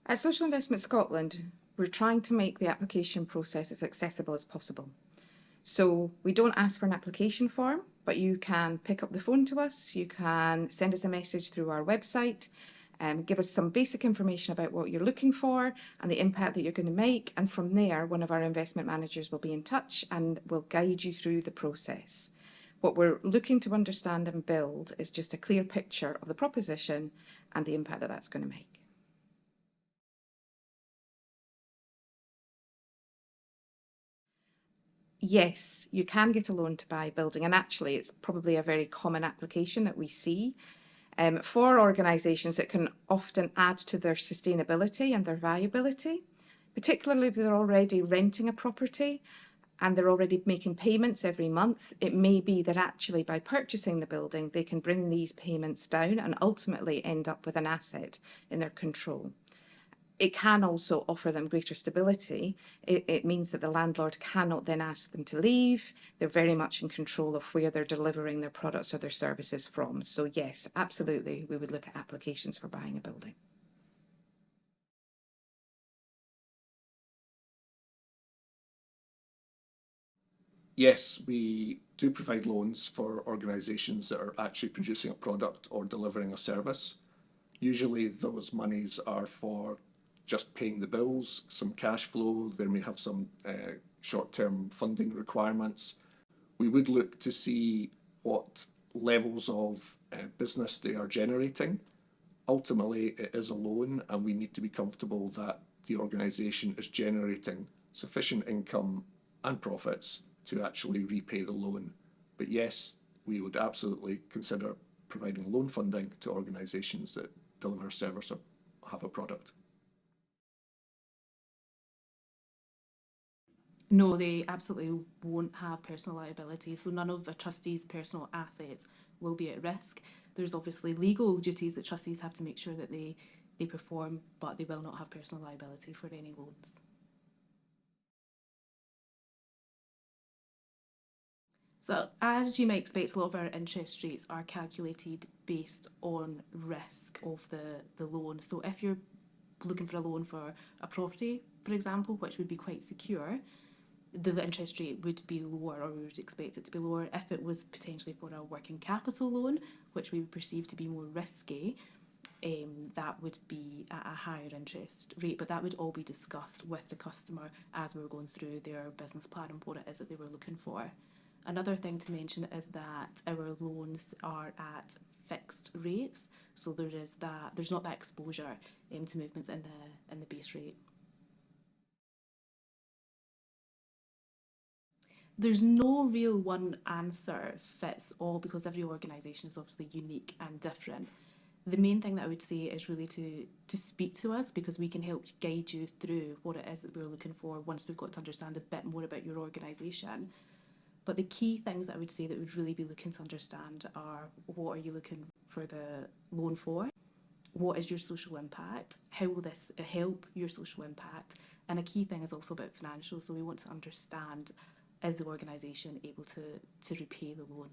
At Social Investment Scotland, we're trying to make the application process as accessible as possible. So we don't ask for an application form, but you can pick up the phone to us, you can send us a message through our website, give us some basic information about what you're looking for and the impact that you're going to make, and from there one of our investment managers will be in touch and will guide you through the process. What we're looking to understand and build is just a clear picture of the proposition and the impact that that's going to make. Yes, you can get a loan to buy a building, and actually it's probably a very common application that we see. For organisations, it can often add to their sustainability and their viability, particularly if they're already renting a property and they're already making payments every month. It may be that actually by purchasing the building, they can bring these payments down and ultimately end up with an asset in their control. It can also offer them greater stability. It means that the landlord cannot then ask them to leave. They're very much in control of where they're delivering their products or their services from. So yes, absolutely, we would look at applications for buying a building. Yes, we do provide loans for organisations that are actually producing a product or delivering a service. Usually those monies are for just paying the bills, some cash flow, they may have some short-term funding requirements. We would look to see what levels of business they are generating. Ultimately, it is a loan and we need to be comfortable that the organisation is generating sufficient income and profits to actually repay the loan. But yes, we would absolutely consider providing loan funding to organisations that deliver a service or have a product. No, they absolutely won't have personal liability. So none of a trustee's personal assets will be at risk. There's obviously legal duties that trustees have to make sure that they perform, but they will not have personal liability for any loans. So as you might expect, a lot of our interest rates are calculated based on risk of the loan. So if you're looking for a loan for a property, for example, which would be quite secure, the interest rate would be lower, or we would expect it to be lower. If it was potentially for a working capital loan, which we would perceive to be more risky, that would be at a higher interest rate, but that would all be discussed with the customer as we were going through their business plan and what it is that they were looking for. Another thing to mention is that our loans are at fixed rates, so there's not that exposure to movements in the base rate. There's no real one answer fits all because every organisation is obviously unique and different. The main thing that I would say is really to speak to us, because we can help guide you through what it is that we're looking for once we've got to understand a bit more about your organisation. But the key things that I would say that we'd really be looking to understand are: what are you looking for the loan for? What is your social impact? How will this help your social impact? And a key thing is also about financials. So we want to understand, is the organisation able to repay the loan?